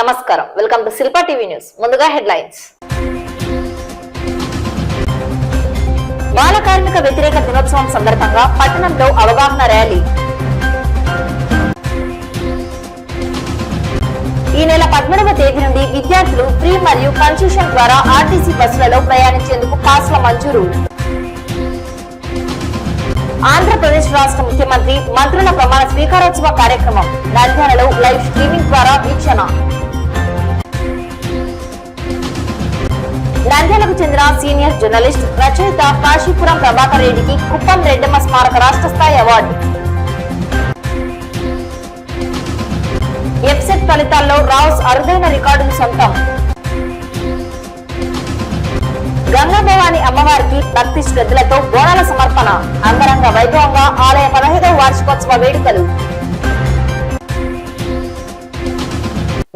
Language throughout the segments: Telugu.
నమస్కారం, welcome to Shilpa TV news. ముందుగా హెడ్లైన్స్. బాల కార్మిక వ్యతిరేక దినోత్సవం సందర్భంగా పట్టణంలో అవగాహన ర్యాలీ. ఈ నెల 18వ తేదీ నుండి విద్యార్థులు ఫ్రీ మరియు కన్సెషన్ ద్వారా ఆర్టీసీ బస్సులలో ప్రయాణించేందుకు పాస్ల మంజూరు. ఆంధ్రప్రదేశ్ రాష్ట్ర ముఖ్యమంత్రి మంత్రుల ప్రమాణ స్వీకారోత్సవ కార్యక్రమం నంద్యాలలో లైవ్ స్ట్రీమింగ్ ద్వారా వీక్షణ. నంద్యాలకు చెందిన సీనియర్ జర్నలిస్ట్ రచయిత కాశీపురం ప్రభాకర్ రెడ్డికి కుప్పం రెడ్డమ్మ స్మారక రాష్ట్ర స్థాయి అవార్డు. ఎఫ్సెట్ ఫలితాల్లో రావుస్ అరుదైన రికార్డులు సొంతం. గంగాభవాని అమ్మవారికి భక్తి శ్రద్ధలతో బోనాల సమర్పణ. అంగరంగ వైభవంగా ఆలయ 15వ వార్షికోత్సవ వేడుకలు.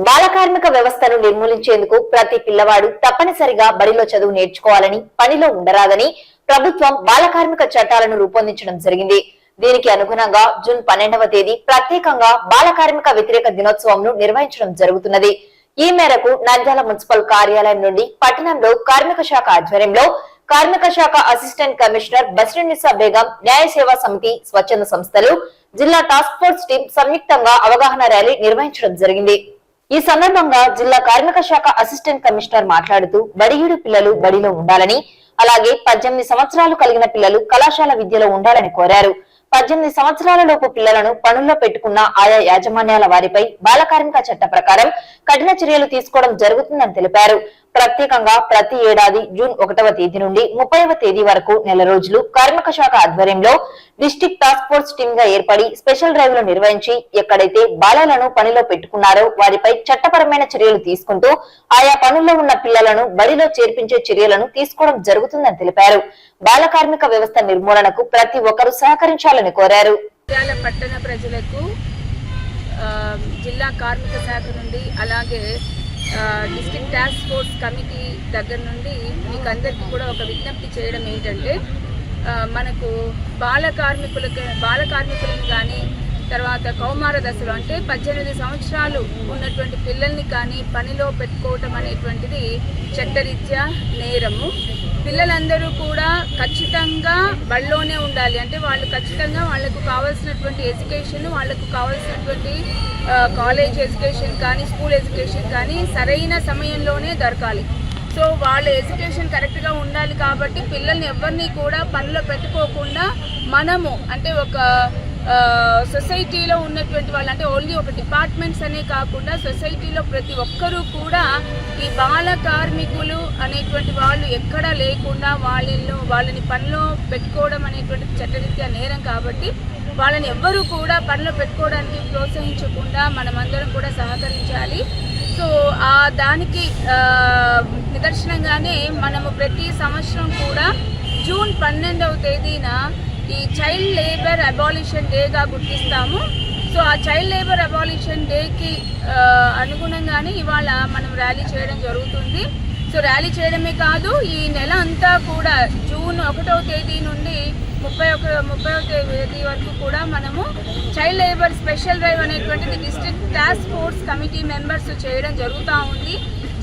బాల కార్మిక వ్యవస్థను నిర్మూలించేందుకు ప్రతి పిల్లవాడు తప్పనిసరిగా బడిలో చదువు నేర్చుకోవాలని, పనిలో ఉండరాదని ప్రభుత్వం బాల కార్మిక చట్టాలను రూపొందించడం జరిగింది. దీనికి అనుగుణంగా జూన్ 12వ తేదీ ప్రత్యేకంగా బాల కార్మిక వ్యతిరేక దినోత్సవంను నిర్వహించడం జరుగుతున్నది. ఈ మేరకు నంద్యాల మున్సిపల్ కార్యాలయం నుండి పట్టణంలో కార్మిక శాఖ ఆధ్వర్యంలో కార్మిక శాఖ అసిస్టెంట్ కమిషనర్ బసిరెన్నిసా బేగం, న్యాయ సేవా సమితి, స్వచ్ఛంద సంస్థలు, జిల్లా టాస్క్ ఫోర్స్ టీం సంయుక్తంగా అవగాహన ర్యాలీ నిర్వహించడం జరిగింది. ఈ సందర్భంగా జిల్లా కార్మిక శాఖ అసిస్టెంట్ కమిషనర్ మాట్లాడుతూ బడియుడు పిల్లలు బడిలో ఉండాలని, అలాగే 18 సంవత్సరాలు కలిగిన పిల్లలు కళాశాల విద్యలో ఉండాలని కోరారు. 18 సంవత్సరాల లోపు పిల్లలను పనుల్లో పెట్టుకున్న ఆయా యాజమాన్యాల వారిపై బాల కార్మిక చట్ట ప్రకారం కఠిన చర్యలు తీసుకోవడం జరుగుతుందని తెలిపారు. ప్రత్యేకంగా ప్రతి ఏడాది జూన్ 1వ తేదీ నుండి 30వ తేదీ వరకు నెల రోజులు కార్మిక శాఖ ఆధ్వర్యంలో డిస్ట్రిక్ట్ టాస్క్ ఫోర్స్ టీమ్ గా ఏర్పడి స్పెషల్ డ్రైవ్లు నిర్వహించి ఎక్కడైతే బాలలను పనిలో పెట్టుకున్నారో వారిపై చట్టపరమైన చర్యలు తీసుకుంటూ ఆయా పనుల్లో ఉన్న పిల్లలను బడిలో చేర్పించే చర్యలను తీసుకోవడం జరుగుతుందని తెలిపారు. బాల కార్మిక వ్యవస్థ నిర్మూలనకు ప్రతి ఒక్కరూ సహకరించాలని కోరారు. పట్టణ ప్రజలకు జిల్లా కార్మిక శాఖ నుండి అలాగే డిస్ట్రిక్ట్ టాస్క్ ఫోర్స్ కమిటీ దగ్గర నుండి మీకు అందరికీ కూడా ఒక విజ్ఞప్తి చేయడం ఏంటంటే, మనకు బాల కార్మికులను కానీ తర్వాత కౌమార దశలో అంటే 18 సంవత్సరాలు ఉన్నటువంటి పిల్లల్ని కానీ పనిలో పెట్టుకోవటం అనేటువంటిది చట్టరీత్యా నేరము. పిల్లలందరూ కూడా ఖచ్చితంగా బడిలోనే ఉండాలి. అంటే వాళ్ళు ఖచ్చితంగా వాళ్ళకు కావాల్సినటువంటి ఎడ్యుకేషన్, వాళ్ళకు కావాల్సినటువంటి కాలేజ్ ఎడ్యుకేషన్ కానీ స్కూల్ ఎడ్యుకేషన్ కానీ సరైన సమయంలోనే దొరకాలి. సో వాళ్ళ ఎడ్యుకేషన్ కరెక్ట్గా ఉండాలి. కాబట్టి పిల్లల్ని ఎవరిని కూడా పనిలో పెట్టుకోకుండా మనము అంటే ఒక సొసైటీలో ఉన్నటువంటి వాళ్ళు అంటే ఓన్లీ ఒక డిపార్ట్మెంట్స్ అనే కాకుండా సొసైటీలో ప్రతి ఒక్కరూ కూడా ఈ బాల కార్మికులు అనేటువంటి వాళ్ళు ఎక్కడా లేకుండా వాళ్ళని పనిలో పెట్టుకోవడం అనేటువంటి చట్టరీత్యా నేరం. కాబట్టి వాళ్ళని ఎవ్వరూ కూడా పనిలో పెట్టుకోవడానికి ప్రోత్సహించకుండా మనమందరం కూడా సహకరించాలి. సో దానికి నిదర్శనంగానే మనము ప్రతి సంవత్సరం కూడా జూన్ 12వ తేదీన ఈ చైల్డ్ లేబర్ అబాలిషన్ డేగా గుర్తిస్తాము. సో ఆ చైల్డ్ లేబర్ అబాలిషన్ డేకి అనుగుణంగానే ఇవాళ మనం ర్యాలీ చేయడం జరుగుతుంది. సో ర్యాలీ చేయడమే కాదు, ఈ నెల అంతా కూడా జూన్ 1వ తేదీ నుండి 30వ తేదీ వరకు కూడా మనము చైల్డ్ లేబర్ స్పెషల్ డ్రైవ్ అనేటువంటిది district task force committee members చేయడం జరుగుతూ ఉంది.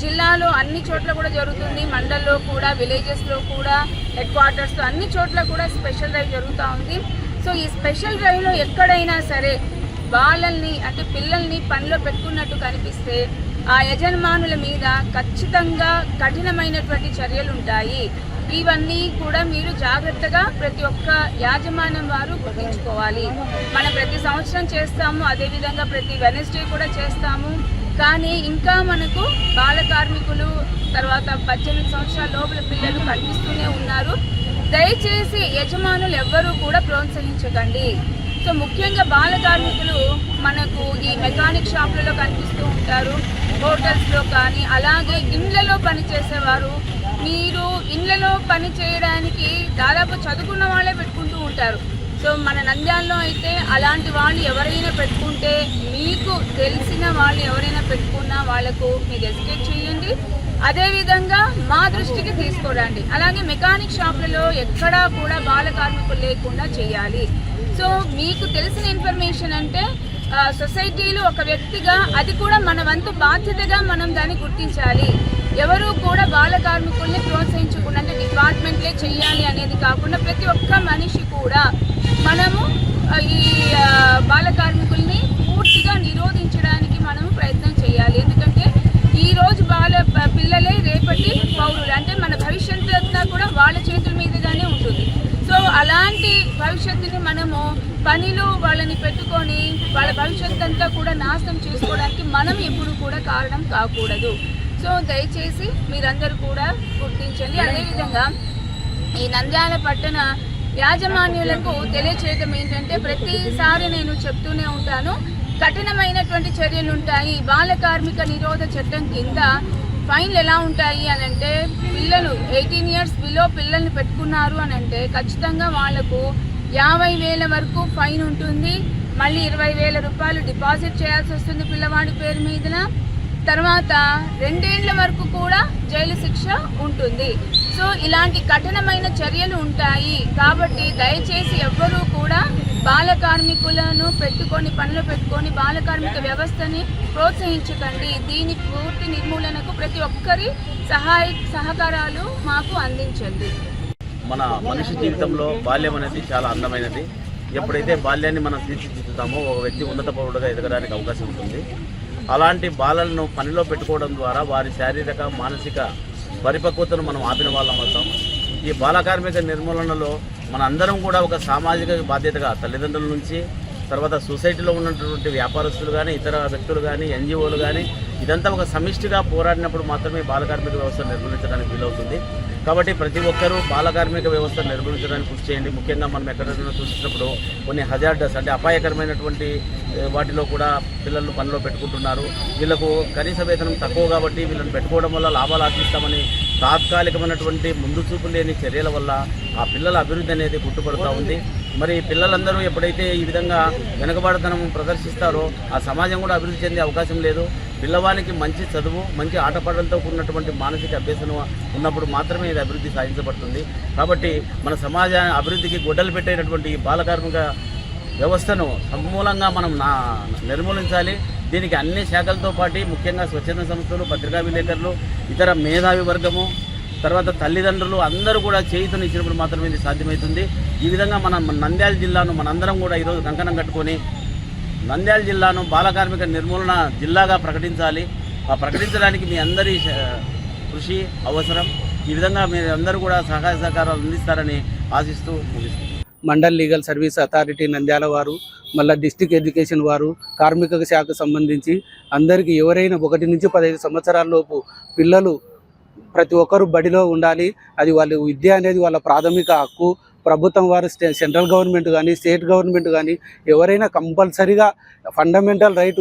జిల్లాలో అన్ని చోట్ల కూడా జరుగుతుంది. మండల్లో కూడా, విలేజెస్లో కూడా, హెడ్ క్వార్టర్స్లో అన్ని చోట్ల కూడా స్పెషల్ డ్రైవ్ జరుగుతూ ఉంది. సో ఈ స్పెషల్ డ్రైవ్లో ఎక్కడైనా సరే వాళ్ళని అంటే పిల్లల్ని పనిలో పెట్టుకున్నట్టు కనిపిస్తే ఆ యజమానుల మీద ఖచ్చితంగా కఠినమైనటువంటి చర్యలు ఉంటాయి. ఇవన్నీ కూడా మీరు జాగ్రత్తగా ప్రతి ఒక్క యాజమాన్యం వారు గుర్తించుకోవాలి. మనం ప్రతి సంవత్సరం చేస్తాము, అదేవిధంగా ప్రతి వెనస్డే కూడా చేస్తాము. కానీ ఇంకా మనకు బాల కార్మికులు తర్వాత 18 సంవత్సరాల లోపల పిల్లలు కనిపిస్తూనే ఉన్నారు. దయచేసి యజమానులు ఎవ్వరూ కూడా ప్రోత్సహించకండి. సో ముఖ్యంగా బాల కార్మికులు మనకు ఈ మెకానిక్ షాపులలో కనిపిస్తూ ఉంటారు, హోటల్స్లో కానీ, అలాగే ఇండ్లలో పనిచేసేవారు. మీరు ఇండ్లలో పని చేయడానికి దాదాపు చదువుకున్న వాళ్ళే పెట్టుకుంటూ ఉంటారు. సో మన నంద్యాలలో అయితే అలాంటి వాళ్ళు ఎవరైనా పెట్టుకుంటే, మీకు తెలిసిన వాళ్ళు ఎవరైనా పెట్టుకున్నా వాళ్లకు మీరు ఎడ్యుకేట్ చేయండి. అదేవిధంగా మా దృష్టికి తీసుకురండి. అలాగే మెకానిక్ షాపులలో ఎక్కడా కూడా బాల కార్మికులు లేకుండా చేయాలి. సో మీకు తెలిసిన ఇన్ఫర్మేషన్ అంటే సొసైటీలో ఒక వ్యక్తిగా అది కూడా మన వంతు బాధ్యతగా మనం దాన్ని గుర్తించాలి. ఎవరు కూడా బాల కార్మికుల్ని ప్రోత్సహించకుండా అంటే డిపార్ట్మెంట్లే చెయ్యాలి అనేది కాకుండా ప్రతి ఒక్క మనిషి కూడా మనము ఈ బాల కార్మికుల్ని పూర్తిగా నిరోధించడానికి మనము ప్రయత్నం చేయాలి. ఎందుకంటే ఈరోజు పిల్లలే రేపటి పౌరులు, అంటే మన భవిష్యత్తు అంతా కూడా వాళ్ళ చేతుల మీదుగానే ఉంటుంది. సో అలాంటి భవిష్యత్తుని మనము పనిలో వాళ్ళని పెట్టుకొని వాళ్ళ భవిష్యత్తు అంతా కూడా నాశనం చేసుకోవడానికి మనం ఎప్పుడు కూడా కారణం కాకూడదు. సో దయచేసి మీరందరూ కూడా గుర్తించండి. అదేవిధంగా ఈ నంద్యాల పట్టణ యాజమాన్యులకు తెలియచేయడం ఏంటంటే, ప్రతిసారి నేను చెప్తూనే ఉంటాను, కఠినమైనటువంటి చర్యలు ఉంటాయి. బాల కార్మిక నిరోధ చట్టం కింద ఫైన్లు ఎలా ఉంటాయి అని అంటే, పిల్లలు 18 years బిలో పిల్లల్ని పెట్టుకున్నారు అని అంటే ఖచ్చితంగా వాళ్లకు 50,000 వరకు ఫైన్ ఉంటుంది. మళ్ళీ 20,000 రూపాయలు డిపాజిట్ చేయాల్సి వస్తుంది పిల్లవాడి పేరు మీదన. తర్వాత 2 ఏళ్ల వరకు కూడా జైలు శిక్ష ఉంటుంది. సో ఇలాంటి కఠినమైన చర్యలు ఉంటాయి. కాబట్టి దయచేసి ఎవ్వరూ కూడా బాల కార్మికులను పనిలో పెట్టుకొని బాల కార్మిక వ్యవస్థని ప్రోత్సహించకండి. దీని పూర్తి నిర్మూలనకు ప్రతి ఒక్కరి సహకారాలు మాకు అందించండి. మన మనిషి జీవితంలో బాల్యం అనేది చాలా అందమైనది. ఎప్పుడైతే బాల్యాన్ని మనం తీర్చిదిద్దుతామో ఒక వ్యక్తి ఉన్నత పౌరుడుగా ఎదగడానికి అవకాశం ఉంటుంది. అలాంటి బాలలను పనిలో పెట్టుకోవడం ద్వారా వారి శారీరక మానసిక పరిపక్వతను మనం ఆపిన వాళ్ళం అవుతాం. ఈ బాల కార్మిక నిర్మూలనలో మన అందరం కూడా ఒక సామాజిక బాధ్యతగా తల్లిదండ్రుల నుంచి, తర్వాత సొసైటీలో ఉన్నటువంటి వ్యాపారస్తులు కానీ, ఇతర వ్యక్తులు కానీ, ఎన్జిఓలు కానీ, ఇదంతా ఒక సమిష్టిగా పోరాడినప్పుడు మాత్రమే బాల కార్మిక వ్యవస్థ నిర్మూలించడానికి వీలవుతుంది. కాబట్టి ప్రతి ఒక్కరూ బాల కార్మిక వ్యవస్థ నిర్మూలించడానికి కృషి చేయండి. ముఖ్యంగా మనం ఎక్కడైనా చూసినప్పుడు కొన్ని హజార్డస్ అంటే అపాయకరమైనటువంటి వాటిలో కూడా పిల్లలను పనిలో పెట్టుకుంటున్నారు. వీళ్ళకు కనీస వేతనం తక్కువ కాబట్టి వీళ్ళని పెట్టుకోవడం వల్ల లాభాలు ఆశిస్తామని తాత్కాలికమైనటువంటి ముందు చూపు లేని చర్యల వల్ల ఆ పిల్లల అభివృద్ధి అనేది గుట్టుపడుతూ ఉంది. మరి పిల్లలందరూ ఎప్పుడైతే ఈ విధంగా వెనుకబాటుతనం ప్రదర్శిస్తారో ఆ సమాజం కూడా అభివృద్ధి చెందే అవకాశం లేదు. పిల్లవానికి మంచి చదువు, మంచి ఆటపాటలతో కూడినటువంటి మానసిక అభ్యసనం ఉన్నప్పుడు మాత్రమే ఇది అభివృద్ధి సాధించబడుతుంది. కాబట్టి మన సమాజ అభివృద్ధికి గొడ్డలు పెట్టేటటువంటి ఈ బాల కార్మిక వ్యవస్థను సమూలంగా మనం నిర్మూలించాలి. దీనికి అన్ని శాఖలతో పాటు ముఖ్యంగా స్వచ్ఛంద సంస్థలు, పత్రికా విలేకరులు, ఇతర మేధావి వర్గము, తర్వాత తల్లిదండ్రులు అందరూ కూడా చేయూతనిచ్చినప్పుడు మాత్రమే ఇది సాధ్యమవుతుంది. ఈ విధంగా మనం నంద్యాల జిల్లాను మనందరం కూడా ఈరోజు కంకణం కట్టుకొని నంద్యాల జిల్లాను బాల కార్మిక నిర్మూలన జిల్లాగా ప్రకటించాలి. ఆ ప్రకటించడానికి మీ అందరి కృషి అవసరం. ఈ విధంగా మీరు అందరూ కూడా సహాయ సహకారాలు అందిస్తారని ఆశిస్తూ ముగిస్తున్నాను. Mandal legal service authority Nandyal వారు, మళ్ళీ డిస్ట్రిక్ట్ ఎడ్యుకేషన్ వారు, కార్మిక శాఖకు సంబంధించి అందరికీ ఎవరైనా 1 నుంచి 15 సంవత్సరాల లోపు పిల్లలు ప్రతి ఒక్కరు బడిలో ఉండాలి. అది వాళ్ళ విద్య అనేది వాళ్ళ ప్రాథమిక హక్కు. ప్రభుత్వం వారు సెంట్రల్ గవర్నమెంట్ కానీ, స్టేట్ గవర్నమెంట్ కానీ ఎవరైనా కంపల్సరీగా ఫండమెంటల్ రైట్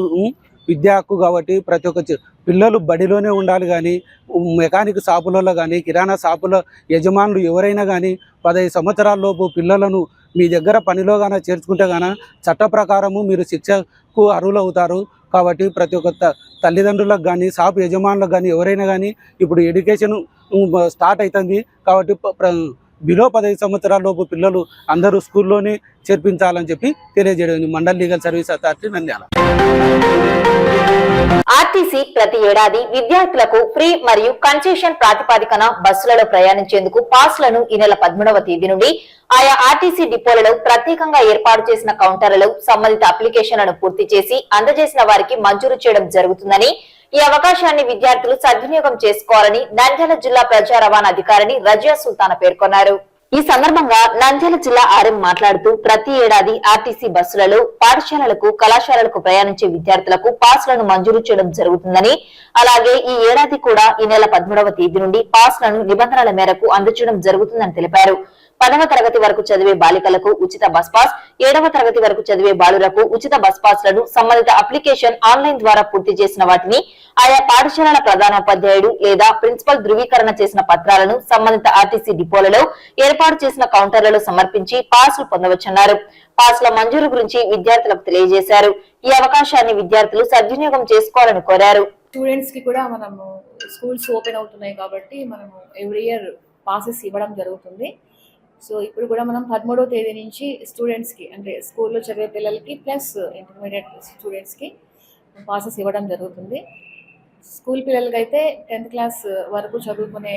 విద్యా హక్కు కాబట్టి ప్రతి ఒక్క పిల్లలు బడిలోనే ఉండాలి. కానీ మెకానిక్ షాపులలో కానీ, కిరాణా షాపుల యజమానులు ఎవరైనా కానీ 15 సంవత్సరాల లోపు పిల్లలను మీ దగ్గర పనిలో కానీ చేర్చుకుంటే కానీ చట్ట ప్రకారము మీరు శిక్షకు అర్హులు అవుతారు. కాబట్టి ప్రతి ఒక్క తల్లిదండ్రులకు కానీ, షాపు యజమానులకు కానీ ఎవరైనా కానీ ఇప్పుడు ఎడ్యుకేషన్ స్టార్ట్ అవుతుంది. కాబట్టి బిలో 15 సంవత్సరాల లోపు పిల్లలు అందరూ స్కూల్లోనే చేర్పించాలని చెప్పి తెలియజేయడం. Mandal legal service authority Nandyal. RTC ప్రతి ఏడాది విద్యార్థులకు ఫ్రీ మరియు కన్సెషన్ ప్రాతిపదికన బస్సులలో ప్రయాణించేందుకు పాస్లను ఈ నెల 13వ తేదీ నుండి ఆయా ఆర్టీసీ డిపోలలో ప్రత్యేకంగా ఏర్పాటు చేసిన కౌంటర్లలో సంబంధిత అప్లికేషన్లను పూర్తి చేసి అందజేసిన వారికి మంజూరు చేయడం జరుగుతుందని, ఈ అవకాశాన్ని విద్యార్థులు సద్వినియోగం చేసుకోవాలని నంద్యాల జిల్లా ప్రజా రవాణా అధికారిని రజియా సుల్తానా పేర్కొన్నారు. ఈ సందర్భంగా నంద్యాల జిల్లా ఆర్ఎం మాట్లాడుతూ ప్రతి ఏడాది ఆర్టీసీ బస్సులలో పాఠశాలలకు, కళాశాలలకు ప్రయాణించే విద్యార్థులకు పాస్లను మంజూరు చేయడం జరుగుతుందని, అలాగే ఈ ఏడాది కూడా ఈ నెల 13వ తేదీ నుండి పాస్లను నిబంధనల మేరకు అందజేయడం జరుగుతుందని తెలిపారు. 10వ తరగతి వరకు చదివే బాలికలకు ఉచిత బస్ పాస్, 7వ తరగతి వరకు చదివే బాలురకు ఉచిత బస్ పాస్ లను సంబంధిత అప్లికేషన్ ఆన్లైన్ ద్వారా పూర్తి చేసిన వాటిని ఆయా పాఠశాలల ప్రధానోపాధ్యాయుడు లేదా ప్రిన్సిపల్ ధృవీకరణ చేసిన పత్రాలను సంబంధిత ఆర్టీసీ డిపోలలో ఏర్పాటు చేసిన కౌంటర్లలో సమర్పించి పాస్లు పొందవచ్చన్నారు. పాస్ల మంజూరు గురించి విద్యార్థులకు తెలియజేశారు. ఈ అవకాశాన్ని విద్యార్థులు సద్వినియోగం చేసుకోవాలని కోరారు. స్టూడెంట్స్ కి కూడా మనము స్కూల్స్ ఓపెన్ అవుతున్నాయి కాబట్టి మనము ఎవ్రీ ఇయర్ పాసెస్ ఇవ్వడం జరుగుతుంది. సో ఇప్పుడు కూడా మనం 13వ తేదీ నుంచి స్టూడెంట్స్కి అంటే స్కూల్లో చదివే పిల్లలకి ప్లస్ ఇంటర్మీడియట్ స్టూడెంట్స్కి పాసెస్ ఇవ్వడం జరుగుతుంది. స్కూల్ పిల్లలకైతే 10th క్లాస్ వరకు చదువుకునే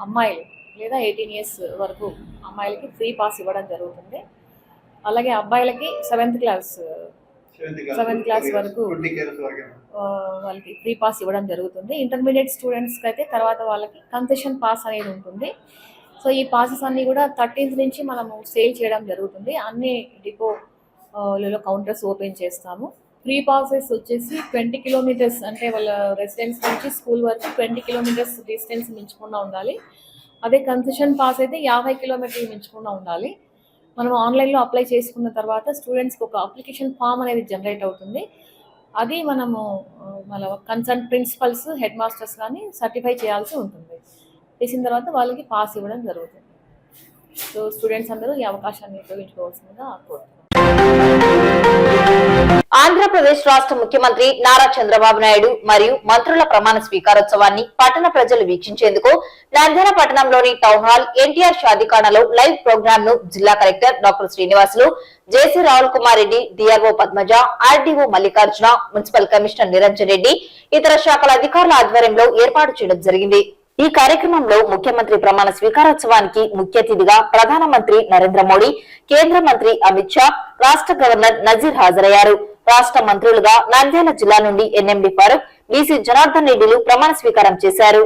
అమ్మాయిలు లేదా 18 years వరకు అమ్మాయిలకి ఫ్రీ పాస్ ఇవ్వడం జరుగుతుంది. అలాగే అబ్బాయిలకి 7th క్లాస్ వరకు వాళ్ళకి ఫ్రీ పాస్ ఇవ్వడం జరుగుతుంది. ఇంటర్మీడియట్ స్టూడెంట్స్కి అయితే తర్వాత వాళ్ళకి కన్సెషన్ పాస్ అనేది ఉంటుంది. సో ఈ పాసెస్ అన్నీ కూడా 13th నుంచి మనము సేల్ చేయడం జరుగుతుంది. అన్ని డిపోలలో కౌంటర్స్ ఓపెన్ చేస్తాము. ఫ్రీ పాసెస్ వచ్చేసి 20 kilometers అంటే వాళ్ళ రెసిడెన్స్ నుంచి స్కూల్ వరకు 20 kilometers డిస్టెన్స్ మించకుండా ఉండాలి. అదే కన్సెషన్ పాస్ అయితే 50 kilometers మించకుండా ఉండాలి. మనం ఆన్లైన్లో అప్లై చేసుకున్న తర్వాత స్టూడెంట్స్కి ఒక అప్లికేషన్ ఫామ్ అనేది జనరేట్ అవుతుంది. అది మనము మన కన్సర్న్ ప్రిన్సిపల్స్, హెడ్ మాస్టర్స్ కానీ సర్టిఫై చేయాల్సి ఉంటుంది. చేసిన తర్వాత వాళ్ళకి పాస్ ఇవ్వడం జరుగుతుంది. సో స్టూడెంట్స్ అందరూ ఈ అవకాశాన్ని ఉపయోగించుకోవాల్సిందిగా కోరుతున్నాను. ఆంధ్రప్రదేశ్ రాష్ట్ర ముఖ్యమంత్రి నారా చంద్రబాబు నాయుడు మరియు మంత్రుల ప్రమాణ స్వీకారోత్సవాన్ని పట్టణ ప్రజలు వీక్షించేందుకు నంద్యాల పట్టణంలోని టౌన్ హాల్ ఎన్టీఆర్ షాదీఖానాలో లైవ్ ప్రోగ్రామ్ ను జిల్లా collector doctor Srinivasulu, JC Rahul Kumar Reddy, DRO Padmaja, RDO Mallikarjuna, municipal commissioner Niranjan Reddy, ఇతర శాఖల అధికారుల ఆధ్వర్యంలో ఏర్పాటు చేయడం జరిగింది. ఈ కార్యక్రమంలో ముఖ్యమంత్రి ప్రమాణ స్వీకారోత్సవానికి ముఖ్య అతిథిగా ప్రధానమంత్రి నరేంద్ర మోడీ, కేంద్ర మంత్రి అమిత్ షా, రాష్ట్ర గవర్నర్ నజీర్ హాజరయ్యారు. రాష్ట్ర మంత్రులుగా నంద్యాల జిల్లా నుండి ఎన్ఎండి ఫారూక్, బీసీ జనార్దన్ రెడ్డిలు ప్రమాణ స్వీకారం చేశారు.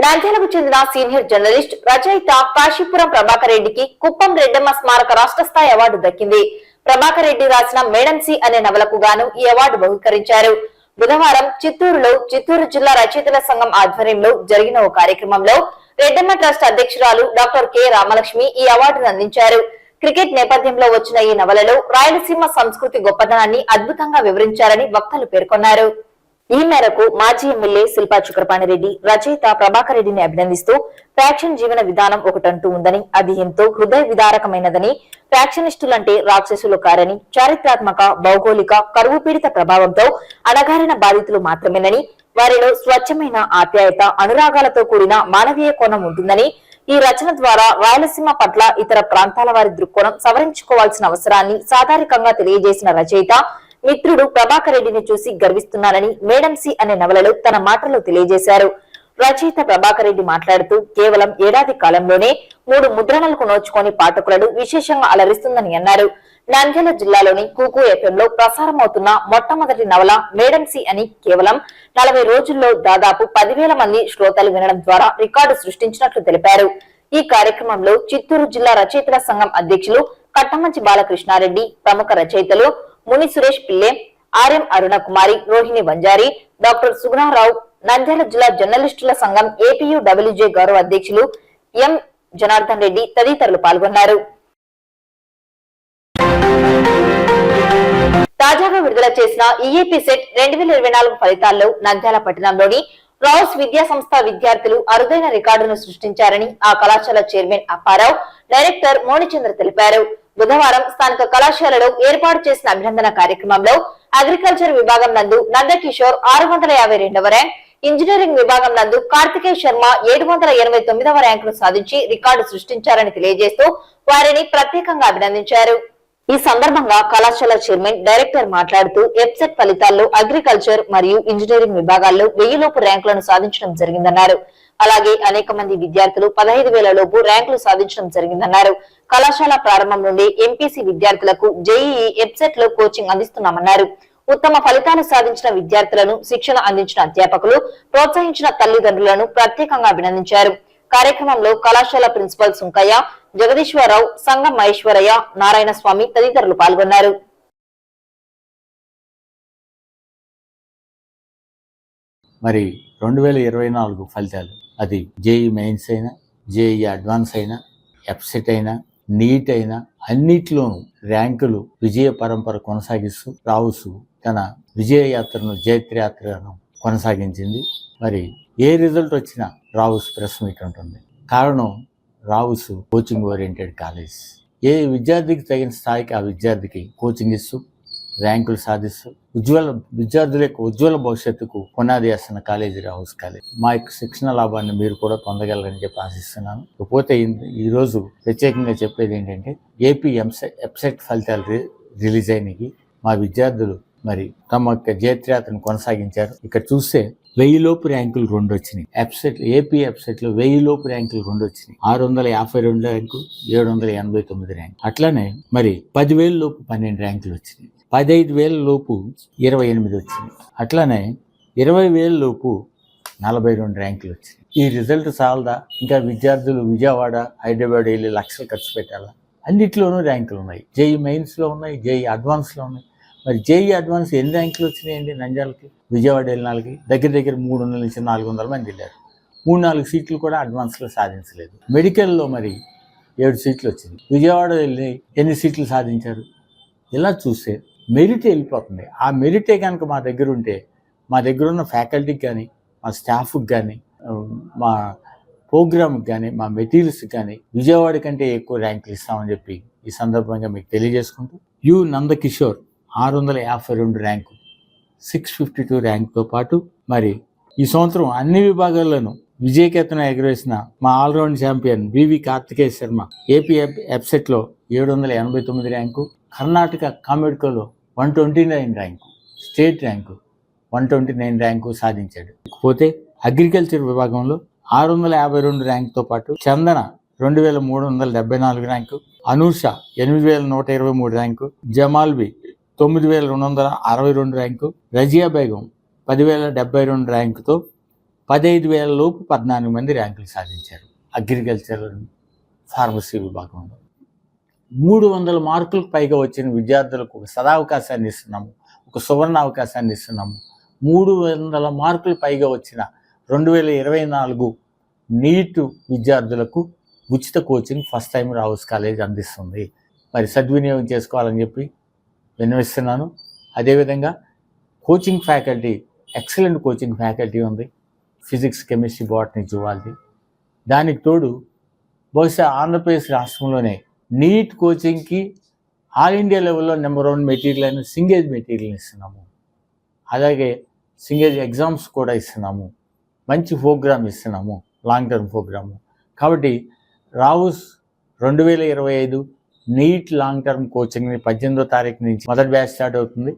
నంద్యాలకు చెందిన సీనియర్ జర్నలిస్ట్ రచయిత కాశీపురం ప్రభాకర్ రెడ్డికి కుప్పం రెడ్డమ్మ స్మారక రాష్ట్ర స్థాయి అవార్డు దక్కింది. ప్రభాకర్ రెడ్డి రాసిన మేడం సి అనే నవలకు గాను ఈ అవార్డు బహుకరించారు. బుధవారం చిత్తూరులో చిత్తూరు జిల్లా రచయితల సంఘం ఆధ్వర్యంలో జరిగిన ఓ కార్యక్రమంలో రెడ్డమ్మ ట్రస్ట్ అధ్యక్షురాలు డాక్టర్ కె రామలక్ష్మి ఈ అవార్డును అందించారు. క్రికెట్ నేపథ్యంలో వచ్చిన ఈ నవలలో రాయలసీమ సంస్కృతి గొప్పదనాన్ని అద్భుతంగా వివరించారని వక్తలు పేర్కొన్నారు. ఈ మేరకు మాజీ ఎమ్మెల్యే శిల్పా చక్రపాణిరెడ్డి రచయిత ప్రభాకర్ రెడ్డిని అభినందిస్తూ ఫ్యాక్షన్ జీవన విధానం ఒకటంటూ ఉందని, అది ఎంతో హృదయ విదారకమైనదని, ఫ్యాక్షనిస్టులంటే రాక్షసులు కారని, చారిత్రాత్మక, భౌగోళిక, కరువు పీడిత ప్రభావంతో అణగారిన బాధితులు మాత్రమేనని, వారిలో స్వచ్ఛమైన ఆప్యాయత, అనురాగాలతో కూడిన మానవీయ కోణం ఉంటుందని, ఈ రచన ద్వారా రాయలసీమ పట్ల ఇతర ప్రాంతాల వారి దృక్కోణం సవరించుకోవాల్సిన అవసరాన్ని సాధారణంగా తెలియజేసిన రచయిత మిత్రుడు ప్రభాకర్ రెడ్డిని చూసి గర్విస్తున్నానని మేడం సి అనే నవలలో తన మాటల్లో తెలియజేశారు. రచయిత ప్రభాకర్ రెడ్డి మాట్లాడుతూ కేవలం ఏడాది కాలంలోనే 3 ముద్రణలకు నోచుకొని పాఠకులను విశేషంగా అలరిస్తుందని అన్నారు. నంద్యాల జిల్లాలోని కూకు FM లో ప్రసారమవుతున్న మొట్టమొదటి నవల మేడం సి అని కేవలం 40 రోజుల్లో దాదాపు 10,000 మంది శ్రోతలు వినడం ద్వారా రికార్డు సృష్టించినట్లు తెలిపారు. ఈ కార్యక్రమంలో చిత్తూరు జిల్లా రచయితల సంఘం అధ్యక్షులు కట్టమంచి బాలకృష్ణారెడ్డి, ప్రముఖ రచయితలు ముని సురేష్ పిల్లే, ఆర్ఎం అరుణ కుమారి, రోహిణి వంజారి, డాక్టర్ సుగుణారావు, నంద్యాల జిల్లా జర్నలిస్టుల సంఘం APUWJ గౌరవ అధ్యక్షులు ఎం జనార్దన్ రెడ్డి తదితరులు పాల్గొన్నారు. తాజాగా విడుదల చేసిన EAP సెట్ 2024 ఫలితాల్లో నంద్యాల పట్టణంలోని రావుస్ విద్యా సంస్థ విద్యార్థులు అరుదైన రికార్డును సృష్టించారని ఆ కళాశాల చైర్మన్ అప్పారావు, డైరెక్టర్ మోనిచంద్ర తెలిపారు. బుధవారం స్థానిక కళాశాలలో ఏర్పాటు చేసిన అభినందన కార్యక్రమంలో అగ్రికల్చర్ విభాగం నందు నందకిషోర్ 652వ ర్యాంక్, ఇంజనీరింగ్ విభాగం నందు కార్తికేయ శర్మ 789వ ర్యాంకును సాధించి రికార్డు సృష్టించారని తెలియజేస్తూ వారిని ప్రత్యేకంగా అభినందించారు. ఈ సందర్భంగా కళాశాల చైర్మన్, డైరెక్టర్ మాట్లాడుతూ ఎప్సెట్ ఫలితాల్లో అగ్రికల్చర్ మరియు ఇంజనీరింగ్ విభాగాల్లో 1000 లోపు ర్యాంకులను సాధించడం జరిగిందన్నారు. అలాగే అనేక మంది విద్యార్థులు 15,000 లోపు ర్యాంకులు సాధించడం జరిగిందన్నారు. కళాశాల ప్రారంభం నుండి ఎంపీసీ విద్యార్థులకు జేఈఈ ఎప్సెట్ లో కోచింగ్ అందిస్తున్నామన్నారు. ఉత్తమ ఫలితాలు సాధించిన విద్యార్థులను, శిక్షణ అందించిన అధ్యాపకులు, ప్రోత్సహించిన తల్లిదండ్రులను ప్రత్యేకంగా అభినందించారు. కార్యక్రమంలో కళాశాల ప్రిన్సిపల్ సుంకయ్య, జగదీశ్వరరావు, సంగం మహేశ్వరయ్య, నారాయణ స్వామి తదితరులు పాల్గొన్నారు. మరి 2024 ఫలితాలు, అది జేఈ మెయిన్స్ అయినా, జేఈ అడ్వాన్స్ అయినా, ఎప్సెట్ అయినా, నీట్ అయినా, అన్నిట్లోనూ ర్యాంకులు విజయ పరంపర కొనసాగిస్తూ రావుసు తన విజయయాత్రను, జైత్రయాత్రను కొనసాగించింది. మరి ఏ రిజల్ట్ వచ్చినా రావుస్ ప్రెస్ మీట్ ఉంటుంది. కారణం రావుస్ కోచింగ్ ఓరియంటెడ్ కాలేజ్. ఏ విద్యార్థికి తగిన స్థాయికి ఆ విద్యార్థికి కోచింగ్ ఇస్తూ ర్యాంకులు సాధిస్తూ విద్యార్థుల యొక్క ఉజ్వల భవిష్యత్తుకు పునాది వేస్తున్న కాలేజీ రావుస్ కాలేజ్. మా యొక్క శిక్షణ లాభాన్ని మీరు కూడా పొందగలరని చెప్పి ఆశిస్తున్నాను. ఇకపోతే ఈరోజు ప్రత్యేకంగా చెప్పేది ఏంటంటే, ఏపీ ఎప్సెట్ ఫలితాలు రిలీజ్ అయినవి. మా విద్యార్థులు మరి తమ యొక్క జైత్రయాత్రను కొనసాగించారు. ఇక్కడ చూస్తే 1000 లోపు ర్యాంకులు 2 వచ్చినాయి. ఏపీ ఎప్సెట్ లో 1000 లోపు ర్యాంకులు 2 వచ్చినాయి. 652 ర్యాంకు, 789 ర్యాంకు. అట్లానే మరి 10,000 లోపు 12 ర్యాంకులు వచ్చినాయి. 15,000 లోపు 28 వచ్చినాయి. అట్లానే 20,000 లోపు 42 ర్యాంకులు వచ్చినాయి. ఈ రిజల్ట్ చాలదా? ఇంకా విద్యార్థులు విజయవాడ, హైదరాబాద్ వెళ్ళి లక్షలు ఖర్చు పెట్టాలా? అన్నిట్లోనూ ర్యాంకులు ఉన్నాయి. జేఈ మెయిన్స్ లో ఉన్నాయి, జేఈ అడ్వాన్స్ లో ఉన్నాయి. మరి జేఈ అడ్వాన్స్ ఎన్ని ర్యాంకులు వచ్చినాయండి నంద్యాలకి? విజయవాడ వెళ్ళినాలకి దగ్గర 300 నుంచి 400 మంది వెళ్ళారు. 3-4 సీట్లు కూడా అడ్వాన్స్లో సాధించలేదు. మెడికల్లో మరి 7 సీట్లు వచ్చింది. విజయవాడ వెళ్ళి ఎన్ని సీట్లు సాధించారు? ఇలా చూస్తే మెరిట్ వెళ్ళిపోతుంది. ఆ మెరిటే కనుక మా దగ్గర ఉంటే, మా దగ్గర ఉన్న ఫ్యాకల్టీకి కానీ, మా స్టాఫ్కి కానీ, మా ప్రోగ్రామ్కి కానీ, మా మెటీరియల్స్కి కానీ విజయవాడ కంటే ఎక్కువ ర్యాంకులు ఇస్తామని చెప్పి ఈ సందర్భంగా మీకు తెలియజేసుకుంటూ, యు నందకిషోర్ 652 ర్యాంకు, 652 ర్యాంకుతో పాటు మరి ఈ సంవత్సరం అన్ని విభాగాల్లోనూ విజయకేతన ఎగరేసిన మా all round champion BV Karthikeya Sharma AP ఎప్సెట్లో 789 ర్యాంకు, కర్ణాటక కామెడ్కోలో 129 ర్యాంకు, స్టేట్ ర్యాంకు 129 ర్యాంకు సాధించాడు. పోతే అగ్రికల్చర్ విభాగంలో 652 ర్యాంకుతో పాటు Chandana 2374 rank, Anusha 8123 rank, Jamalvi 9262 rank, Razia Begum 10,072 ర్యాంకుతో 15,000 లోపు 14 మంది ర్యాంకులు సాధించారు. అగ్రికల్చర్ ఫార్మసీ విభాగంలో 300 మార్కులకు పైగా వచ్చిన విద్యార్థులకు ఒక సదావకాశాన్ని ఇస్తున్నాము, ఒక సువర్ణ అవకాశాన్ని ఇస్తున్నాము. 300 మార్కులు పైగా వచ్చిన 2024 నీట్ విద్యార్థులకు ఉచిత coaching first time Rao's college అందిస్తుంది. మరి సద్వినియోగం చేసుకోవాలని చెప్పి విన్నవిస్తున్నాను. అదేవిధంగా coaching faculty, excellent coaching faculty ఉంది. Physics, chemistry, botany, zoology. దానికి తోడు బహుశా ఆంధ్రప్రదేశ్ రాష్ట్రంలోనే నీట్ కోచింగ్కి ఆల్ ఇండియా లెవెల్లో నెంబర్ 1 మెటీరియల్ అయిన సింగేజ్ మెటీరియల్ ఇస్తున్నాము. అలాగే సింగేజ్ ఎగ్జామ్స్ కూడా ఇస్తున్నాము. మంచి ప్రోగ్రామ్ ఇస్తున్నాము, లాంగ్ టర్మ్ ప్రోగ్రాము. కాబట్టి రావుస్ 2025 నీట్ లాంగ్ టర్మ్ కోచింగ్ని 18వ తారీఖు నుంచి మొదటి బ్యాచ్ స్టార్ట్ అవుతుంది.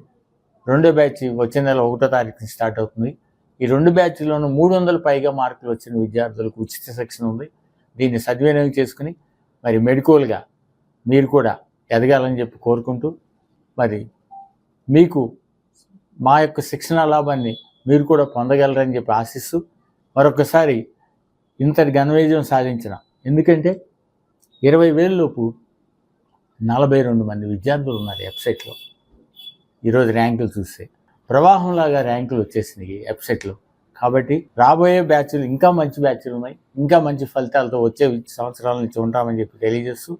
రెండో బ్యాచ్ వచ్చే నెల 1వ తారీఖు నుంచి స్టార్ట్ అవుతుంది. ఈ 2 బ్యాచ్ల్లోనూ 300 పైగా మార్కులు వచ్చిన విద్యార్థులకు ఉచిత శిక్షణ ఉంది. దీన్ని సద్వినియోగం చేసుకుని మరి మెడికల్గా మీరు కూడా ఎదగాలని చెప్పి కోరుకుంటూ, మరి మీకు మా యొక్క శిక్షణ లాభాన్ని మీరు కూడా పొందగలరని చెప్పి ఆశిస్తూ, మరొకసారి ఇంతటి ఘన విజయం సాధించిన, ఎందుకంటే 20,000 లోపు 42 మంది విద్యార్థులు ఉన్నారు వెబ్సైట్లో. ఈరోజు ర్యాంకులు చూస్తే ప్రవాహంలాగా ర్యాంకులు వచ్చేసినాయి వెబ్సైట్లో. కాబట్టి రాబోయే బ్యాచ్లు ఇంకా మంచి బ్యాచ్లు ఉన్నాయి, ఇంకా మంచి ఫలితాలతో వచ్చే సంవత్సరాల నుంచి ఉంటామని చెప్పి తెలియజేస్తూ,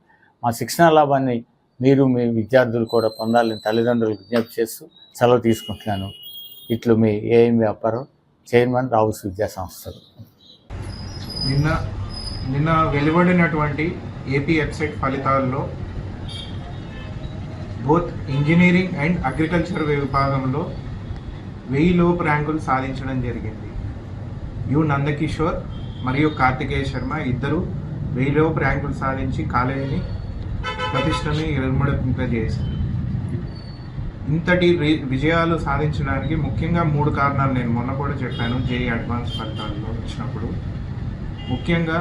మా శిక్షణ లాభాన్ని మీరు మీ విద్యార్థులు కూడా పొందాలని తల్లిదండ్రులకు విజ్ఞప్తి చేస్తూ సెలవు తీసుకుంటున్నాను. ఇట్లు మీ ఏఎంవి అప్పారావు, చైర్మన్ రావుస్ విద్యా సంస్థలు. నిన్న వెలువడినటువంటి ఏపీ వెబ్సైట్ ఫలితాల్లో బోత్ ఇంజనీరింగ్ అండ్ అగ్రికల్చర్ విభాగంలో 1000 లోపు ర్యాంకులు సాధించడం జరిగింది. యు నందకిషోర్ మరియు కార్తికేయ శర్మ ఇద్దరు 1000 లోపు ర్యాంకులు సాధించి కాలేజీని ప్రతిష్టని ఇరుముడింపజేశారు. ఇంతటి విజయాలు సాధించడానికి ముఖ్యంగా 3 కారణాలు నేను మొన్న కూడా చెప్పాను. జేఈ అడ్వాన్స్ ఫలితాల్లో వచ్చినప్పుడు ముఖ్యంగా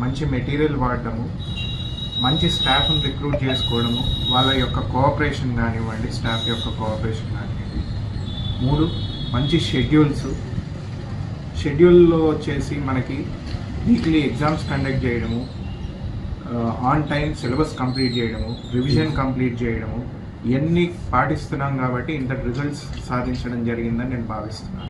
మంచి మెటీరియల్ వాడటము, మంచి స్టాఫ్ని రిక్రూట్ చేసుకోవడము, వాళ్ళ యొక్క కోఆపరేషన్ కానివ్వండి, స్టాఫ్ యొక్క కోఆపరేషన్ కానివ్వండి. 3 మంచి షెడ్యూల్లో వచ్చేసి మనకి వీక్లీ ఎగ్జామ్స్ కండక్ట్ చేయడము, ఆన్ టైం సిలబస్ కంప్లీట్ చేయడము, రివిజన్ కంప్లీట్ చేయడము, ఇవన్నీ పాటిస్తున్నాం కాబట్టి ఇంత రిజల్ట్స్ సాధించడం జరిగిందని నేను భావిస్తున్నాను.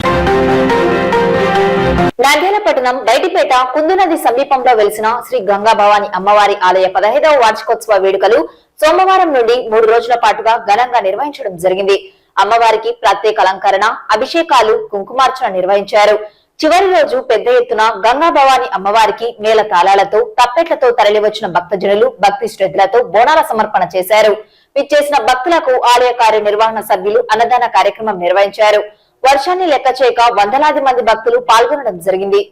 నంద్యాల పట్టణం బైటిపేట కుందునది సమీపంలో వెలిసిన శ్రీ గంగా భవాని అమ్మవారి ఆలయ 15వ వార్షికోత్సవ వేడుకలు సోమవారం నుండి 3 రోజుల పాటుగా ఘనంగా నిర్వహించడం జరిగింది. అమ్మవారికి ప్రత్యేక అలంకరణ, అభిషేకాలు, కుంకుమార్చన నిర్వహించారు. చివరి రోజు పెద్ద ఎత్తున గంగా భవాని అమ్మవారికి మేళ తాళాలతో, తప్పెట్లతో తరలివచ్చిన భక్తజనులు భక్తి శ్రద్ధలతో బోనాల సమర్పణ చేశారు. విచ్చేసిన భక్తులకు ఆలయ కార్యనిర్వహణ సభ్యులు అన్నదాన కార్యక్రమం నిర్వహించారు. వర్షాన్ని లెక్క చేయక వందలాది మంది భక్తులు పాల్గొనడం జరిగింది.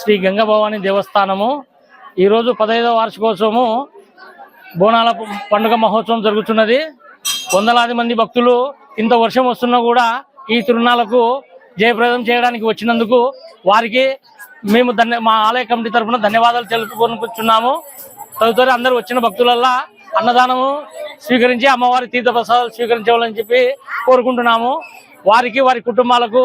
శ్రీ గంగా భవాని దేవస్థానము ఈరోజు 15వ వార్షికోత్సవము బోనాల పండుగ మహోత్సవం జరుగుతున్నది. వందలాది మంది భక్తులు ఇంత వర్షం వస్తున్నా కూడా ఈ తిరునాళ్లకు జయప్రదం చేయడానికి వచ్చినందుకు వారికి మేము మా ఆలయ కమిటీ తరఫున ధన్యవాదాలు తెలుపుకొనుచున్నాము. తదుపరి అందరూ వచ్చిన భక్తులల్లా అన్నదానము స్వీకరించి అమ్మవారి తీర్థప్రసాదాలు స్వీకరించాలని చెప్పి కోరుకుంటున్నాము. వారికి వారి కుటుంబాలకు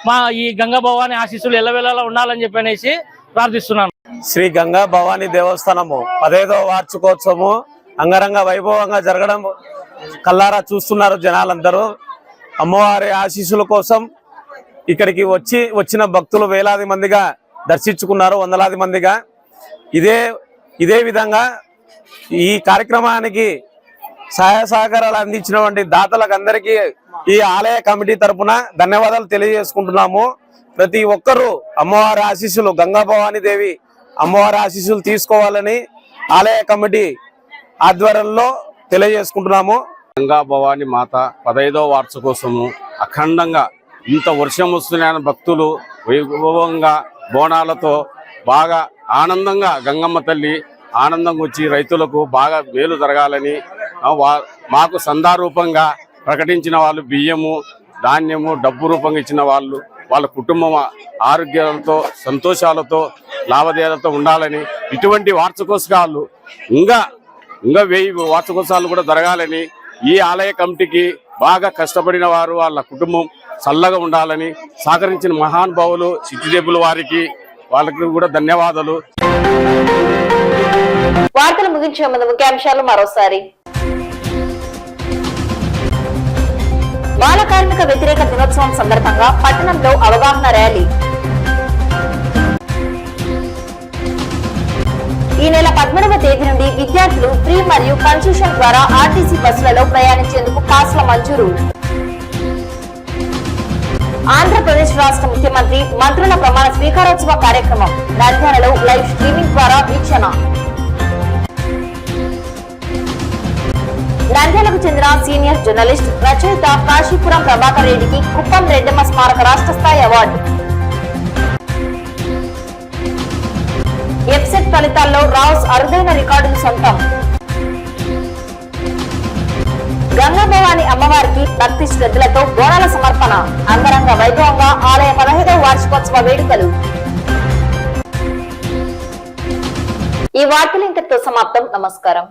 మా ఈ గంగా భవాని ఆశీస్సులు ఎల్లవేళలా ఉండాలని చెప్పి ప్రార్థిస్తున్నాను. శ్రీ గంగా భవాని దేవస్థానము 15వ వార్షికోత్సవము అంగరంగ వైభవంగా జరగడం కల్లారా చూస్తున్నారు జనాలందరూ. అమ్మవారి ఆశీస్సుల కోసం ఇక్కడికి వచ్చిన భక్తులు వేలాది మందిగా దర్శించుకున్నారు, వందలాది మందిగా. ఇదే విధంగా ఈ కార్యక్రమానికి సహాయ సహకారాలు అందించినటువంటి దాతలకు అందరికీ ఈ ఆలయ కమిటీ తరఫున ధన్యవాదాలు తెలియజేసుకుంటున్నాము. ప్రతి ఒక్కరూ అమ్మవారి ఆశీస్సులు, గంగా భవాని దేవి అమ్మవారి ఆశీస్సులు తీసుకోవాలని ఆలయ కమిటీ ఆధ్వర్యంలో తెలియజేసుకుంటున్నాము. గంగా భవాని మాత 15వ వార్షికోత్సవము అఖండంగా ఇంత వర్షం వస్తున్నాయని భక్తులు వైభవంగా బోనాలతో బాగా ఆనందంగా గంగమ్మ తల్లి ఆనందంగా వచ్చి రైతులకు బాగా మేలు జరగాలని మాకు సందారూపంగా ప్రకటించిన వాళ్ళు బియ్యము ధాన్యము డబ్బు రూపంగా ఇచ్చిన వాళ్ళు వాళ్ళ కుటుంబం ఆరోగ్యాలతో సంతోషాలతో లావాదేవీలతో ఉండాలని ఇటువంటి వార్షికోత్సవాలు ఇంకా 1000 వార్షికోత్సవాలు కూడా జరగాలని ఈ ఆలయ కమిటీకి బాగా కష్టపడిన వారు వాళ్ళ కుటుంబం చల్లగా ఉండాలని సహకరించిన మహానుభావులు సిట్టిదేబుల వారికి వాళ్ళకి కూడా ధన్యవాదాలు. వార్తలు ముగించే ముందు ముఖ్యాంశాలు మరోసారి. బాల కార్మిక వ్యతిరేక దినోత్సవం సందర్భంగా పట్టణంలో అవగాహన ర్యాలీ. ఈ నెల 18వ తేదీ నుండి విద్యార్థులు ఫ్రీ మరియు కన్సెషన్ ద్వారా ఆర్టీసీ బస్సులలో ప్రయాణించేందుకు పాస్ల మంజూరు. ఆంధ్రప్రదేశ్ రాష్ట్ర ముఖ్యమంత్రి మంత్రుల ప్రమాణ స్వీకారోత్సవ కార్యక్రమం నంద్యాలలో లైవ్ స్ట్రీమింగ్ ద్వారా వీక్షణ. నంద్యాలకు చెందిన సీనియర్ జర్నలిస్ట్ రచయిత కాశీపురం ప్రభాకర్ రెడ్డికి కుప్పం రెడ్డమ్మ స్మారక రాష్ట్ర స్థాయి అవార్డు. ఎఫ్సెట్ ఫలితాల్లో రావుస్ అరుదైన రికార్డులు సొంతం. గంగా భవాని అమ్మవారికి భక్తి శ్రద్ధలతో బోనాల సమర్పణ. అంగరంగ వైభవంగా ఆలయ 15వ వార్షికోత్సవ వేడుకలు. ఈ వార్తలు ఇంతటితో సమాప్తం. నమస్కారం.